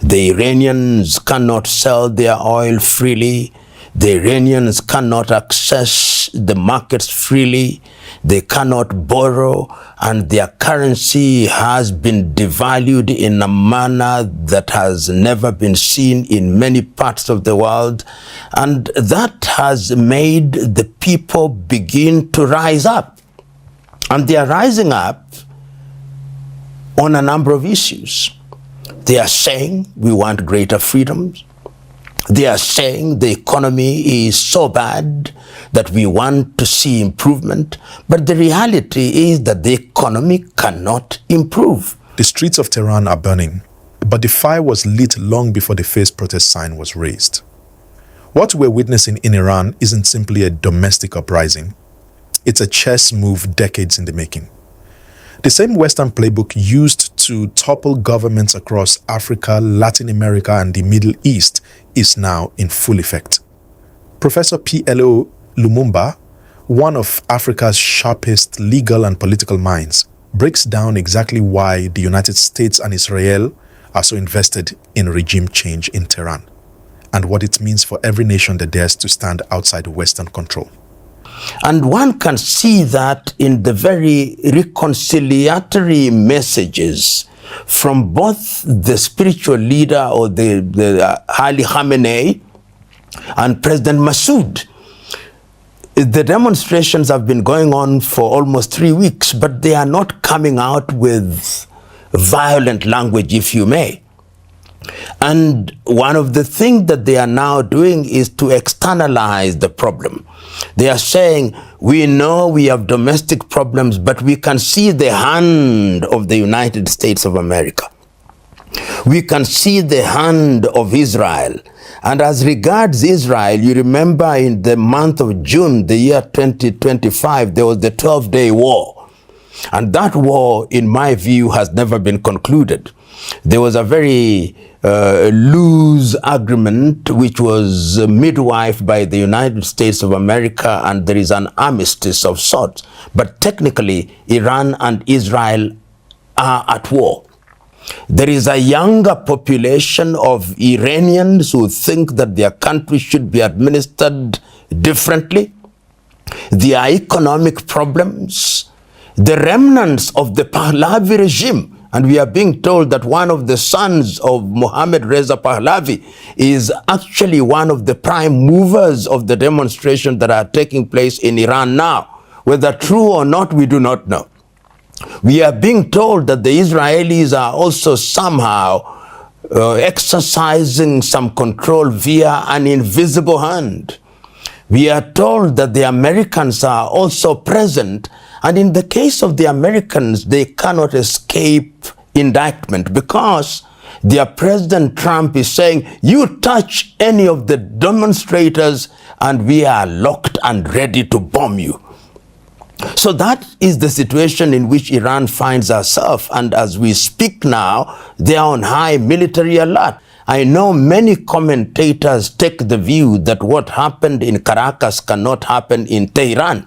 The Iranians cannot sell their oil freely. The Iranians cannot access the markets freely. They cannot borrow, and their currency has been devalued in a manner that has never been seen in many parts of the world. And that has made the people begin to rise up. And they are rising up on a number of issues. They are saying we want greater freedoms. They are saying the economy is so bad that we want to see improvement. But the reality is that the economy cannot improve. The streets of Tehran are burning, but the fire was lit long before the first protest sign was raised. What we're witnessing in Iran isn't simply a domestic uprising. It's a chess move decades in the making. The same Western playbook used to topple governments across Africa, Latin America, and the Middle East is now in full effect. Professor PLO Lumumba, one of Africa's sharpest legal and political minds, breaks down exactly why the United States and Israel are so invested in regime change in Tehran, and what it means for every nation that dares to stand outside Western control. And one can see that in the very reconciliatory messages from both the spiritual leader or the Ali Khamenei and President Massoud. The demonstrations have been going on for almost 3 weeks, but they are not coming out with violent language, if you may. And one of the things that they are now doing is to externalize the problem. They are saying, we know we have domestic problems, but we can see the hand of the United States of America. We can see the hand of Israel. And as regards Israel, you remember in the month of June, the year 2025, there was the 12-day war. And that war, in my view, has never been concluded. There was a very loose agreement which was midwifed by the United States of America, and there is an armistice of sorts. But technically, Iran and Israel are at war. There is a younger population of Iranians who think that their country should be administered differently. There are economic problems. The remnants of the Pahlavi regime, and we are being told that one of the sons of Mohammad Reza Pahlavi is actually one of the prime movers of the demonstrations that are taking place in Iran now. Whether true or not, we do not know. We are being told that the Israelis are also somehow exercising some control via an invisible hand. We are told that the Americans are also present, and in the case of the Americans, they cannot escape indictment because their President Trump is saying, you touch any of the demonstrators and we are locked and ready to bomb you. So that is the situation in which Iran finds herself, and as we speak now, they are on high military alert. I know many commentators take the view that what happened in Caracas cannot happen in Tehran.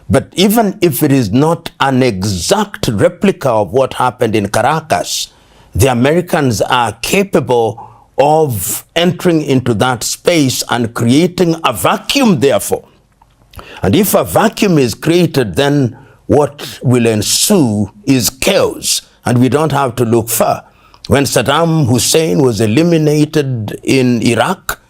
But even if it is not an exact replica of what happened in Caracas, the Americans are capable of entering into that space and creating a vacuum, therefore. And if a vacuum is created, then what will ensue is chaos, and we don't have to look far. When Saddam Hussein was eliminated in Iraq,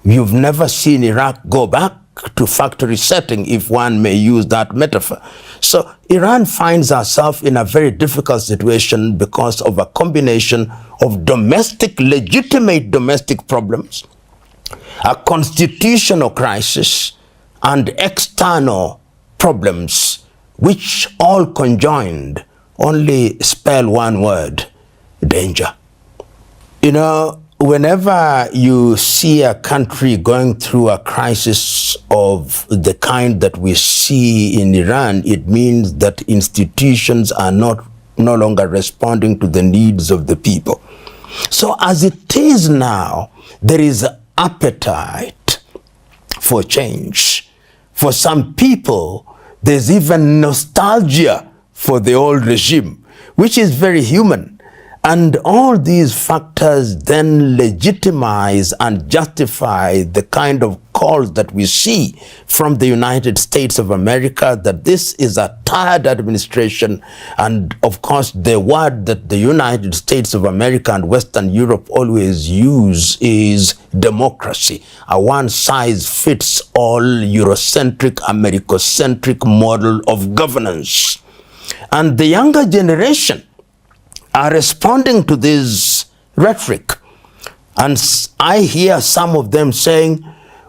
you've never seen Iraq go back to factory setting, if one may use that metaphor. So Iran finds herself in a very difficult situation because of a combination of legitimate domestic problems, a constitutional crisis, and external problems, which all conjoined only spell one word: danger. You know, whenever you see a country going through a crisis of the kind that we see in Iran, it means that institutions are no longer responding to the needs of the people. So as it is now, there is appetite for change. For some people, there's even nostalgia for the old regime, which is very human. And all these factors then legitimize and justify the kind of calls that we see from the United States of America that this is a tired administration. And of course, the word that the United States of America and Western Europe always use is democracy, a one-size-fits-all Eurocentric, Americocentric model of governance. And the younger generation are responding to this rhetoric. And I hear some of them saying,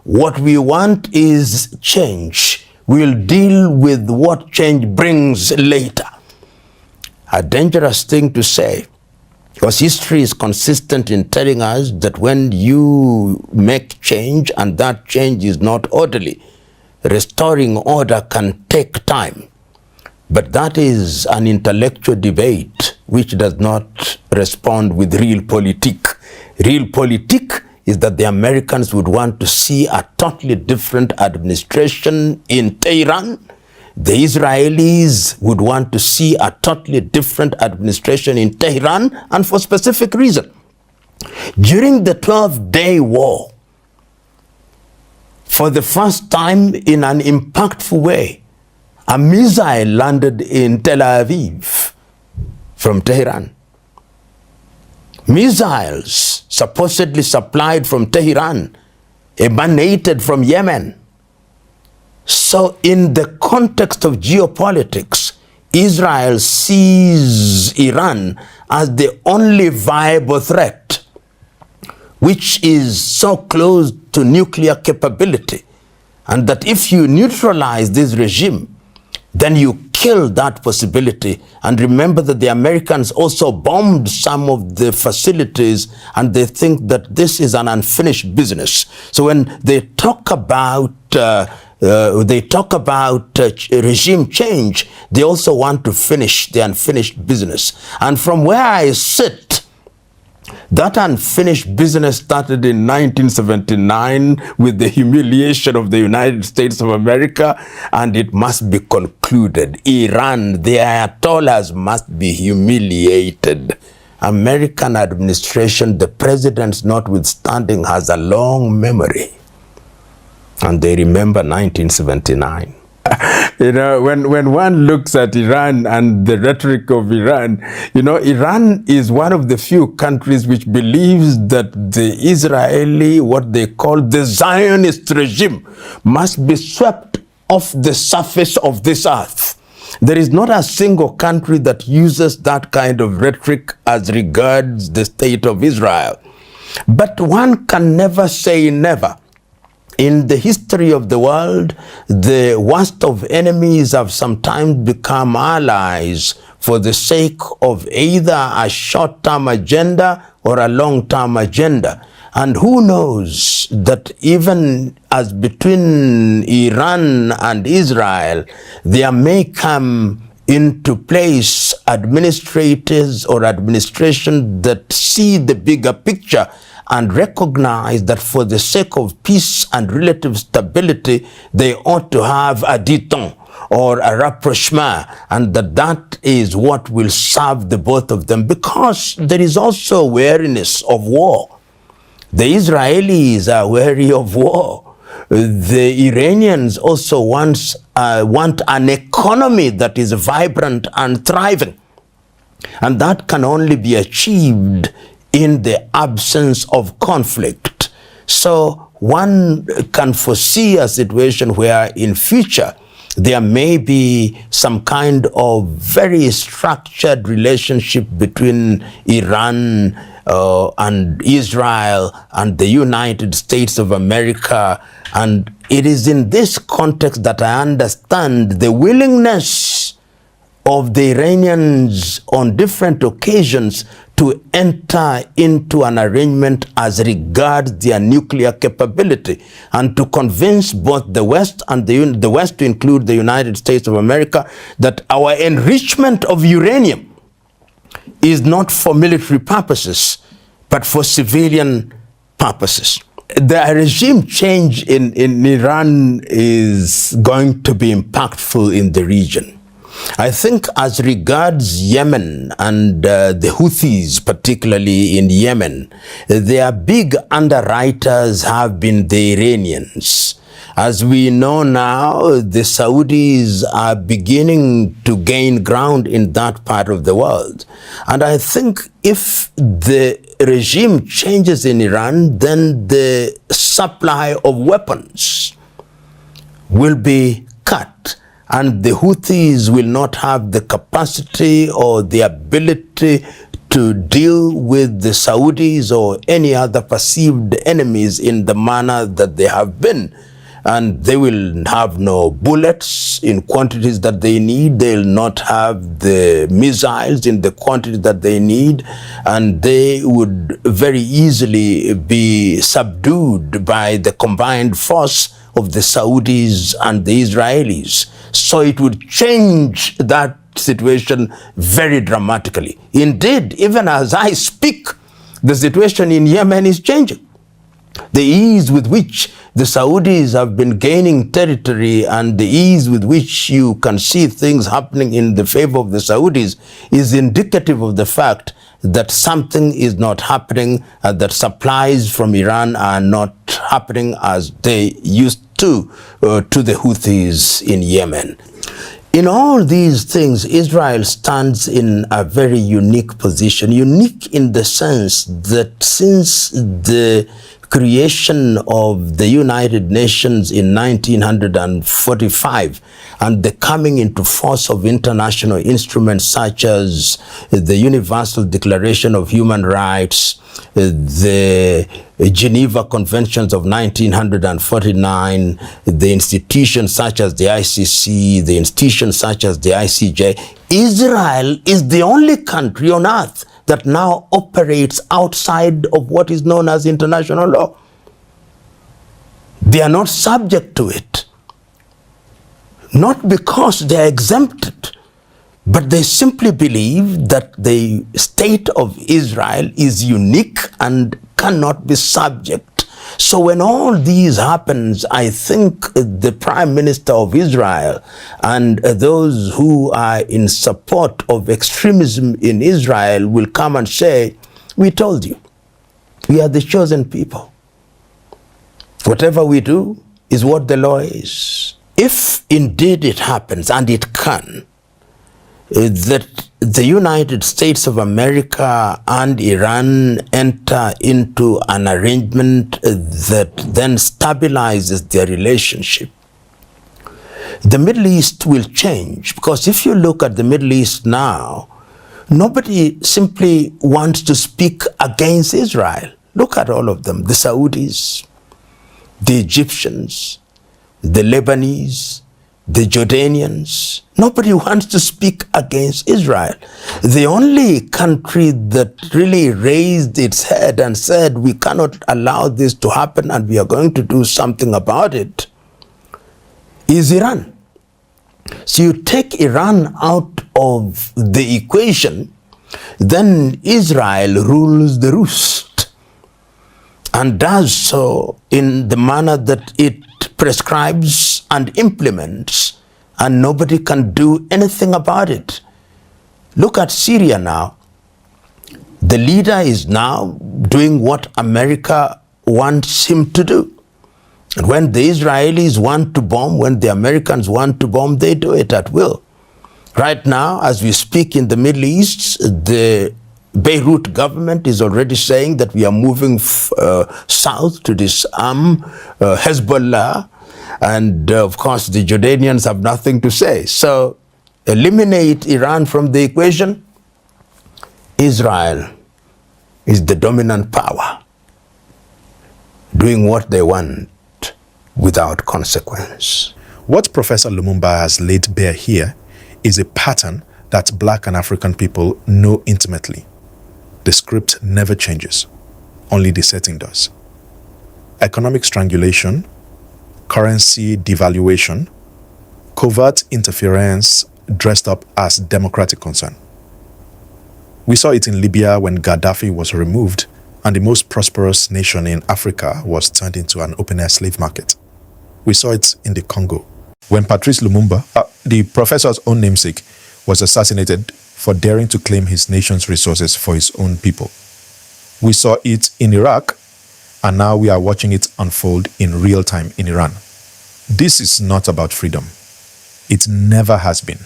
what we want is change. We'll deal with what change brings later. A dangerous thing to say, because history is consistent in telling us that when you make change and that change is not orderly, restoring order can take time. But that is an intellectual debate which does not respond with realpolitik. Realpolitik is that the Americans would want to see a totally different administration in Tehran. The Israelis would want to see a totally different administration in Tehran, and for specific reason. During the 12-day war, for the first time in an impactful way, a missile landed in Tel Aviv from Tehran. Missiles supposedly supplied from Tehran emanated from Yemen. So in the context of geopolitics, Israel sees Iran as the only viable threat, which is so close to nuclear capability, and that if you neutralize this regime, then you kill that possibility. And remember that the Americans also bombed some of the facilities, and they think that this is an unfinished business. So when they talk about regime change, they also want to finish the unfinished business. And from where I sit, that unfinished business started in 1979 with the humiliation of the United States of America, and it must be concluded. Iran, the Ayatollahs must be humiliated. American administration, the presidents notwithstanding, has a long memory. And they remember 1979. You know, when one looks at Iran and the rhetoric of Iran, you know, Iran is one of the few countries which believes that the Israeli, what they call the Zionist regime, must be swept off the surface of this earth. There is not a single country that uses that kind of rhetoric as regards the state of Israel. But one can never say never. In the history of the world, the worst of enemies have sometimes become allies for the sake of either a short-term agenda or a long-term agenda. And who knows that even as between Iran and Israel, there may come into place administrators or administration that see the bigger picture and recognize that for the sake of peace and relative stability, they ought to have a détente or a rapprochement, and that is what will serve the both of them, because there is also wariness of war. The Israelis are wary of war. The Iranians also want an economy that is vibrant and thriving, and that can only be achieved in the absence of conflict. So one can foresee a situation where in future there may be some kind of very structured relationship between Iran and Israel and the United States of America. And it is in this context that I understand the willingness of the Iranians on different occasions to enter into an arrangement as regards their nuclear capability, and to convince both the West and the West, to include the United States of America, that our enrichment of uranium is not for military purposes, but for civilian purposes. The regime change in Iran is going to be impactful in the region. I think as regards Yemen and the Houthis, particularly in Yemen, their big underwriters have been the Iranians. As we know now, the Saudis are beginning to gain ground in that part of the world. And I think if the regime changes in Iran, then the supply of weapons will be cut, and the Houthis will not have the capacity or the ability to deal with the Saudis or any other perceived enemies in the manner that they have been. And they will have no bullets in quantities that they need. They'll not have the missiles in the quantity that they need. And they would very easily be subdued by the combined force of the Saudis and the Israelis. So it would change that situation very dramatically. Indeed, even as I speak, the situation in Yemen is changing. The ease with which the Saudis have been gaining territory and the ease with which you can see things happening in the favor of the Saudis is indicative of the fact that something is not happening, that supplies from Iran are not happening as they used to the Houthis in Yemen. In all these things, Israel stands in a very unique position. Unique in the sense that since the creation of the United Nations in 1945 and the coming into force of international instruments such as the Universal Declaration of Human Rights, the Geneva Conventions of 1949, the institutions such as the ICC, the institutions such as the ICJ, Israel is the only country on earth that now operates outside of what is known as international law. They are not subject to it, not because they are exempted, but they simply believe that the state of Israel is unique and cannot be subject. So when all these happens, I think the Prime Minister of Israel and those who are in support of extremism in Israel will come and say, we told you, we are the chosen people. Whatever we do is what the law is. If indeed it happens, and it can, that the United States of America and Iran enter into an arrangement that then stabilizes their relationship, the Middle East will change. Because if you look at the Middle East now, nobody simply wants to speak against Israel. Look at all of them, the Saudis, the Egyptians, the Lebanese, the Jordanians. Nobody wants to speak against Israel. The only country that really raised its head and said, we cannot allow this to happen and we are going to do something about it, is Iran. So you take Iran out of the equation, then Israel rules the roost and does so in the manner that it prescribes and implements, and nobody can do anything about it. Look at Syria now. The leader is now doing what America wants him to do. And when the Israelis want to bomb, when the Americans want to bomb, they do it at will. Right now, as we speak in the Middle East, the Beirut government is already saying that we are moving south to disarm Hezbollah. And of course, the Jordanians have nothing to say. So eliminate Iran from the equation. Israel is the dominant power, doing what they want without consequence. What Professor Lumumba has laid bare here is a pattern that Black and African people know intimately. The script never changes, only the setting does. Economic strangulation, currency devaluation, covert interference dressed up as democratic concern. We saw it in Libya when Gaddafi was removed and the most prosperous nation in Africa was turned into an open-air slave market. We saw it in the Congo. When Patrice Lumumba, the professor's own namesake, was assassinated for daring to claim his nation's resources for his own people. We saw it in Iraq, and now we are watching it unfold in real time in Iran. This is not about freedom. It never has been.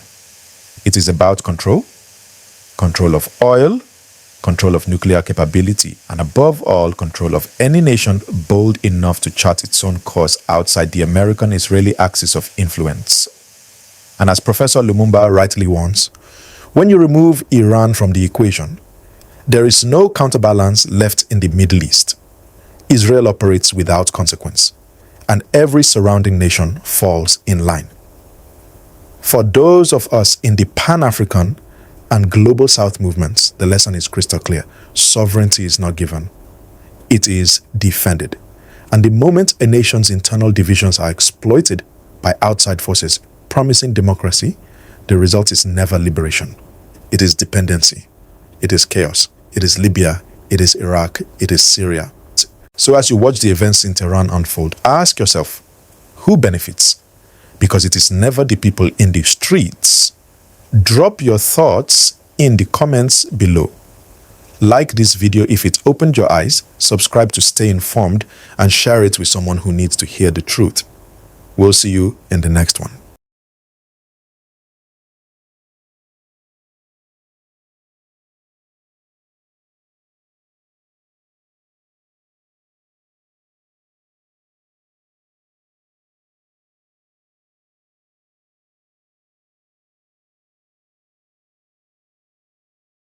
It is about control, control of oil, control of nuclear capability, and above all, control of any nation bold enough to chart its own course outside the American-Israeli axis of influence. And as Professor Lumumba rightly warns, when you remove Iran from the equation, there is no counterbalance left in the Middle East. Israel operates without consequence, and every surrounding nation falls in line. For those of us in the Pan-African and Global South movements, the lesson is crystal clear. Sovereignty is not given. It is defended. And the moment a nation's internal divisions are exploited by outside forces promising democracy, the result is never liberation. It is dependency. It is chaos. It is Libya. It is Iraq. It is Syria. So as you watch the events in Tehran unfold, ask yourself, who benefits? Because it is never the people in the streets. Drop your thoughts in the comments below. Like this video if it opened your eyes, subscribe to stay informed, and share it with someone who needs to hear the truth. We'll see you in the next one.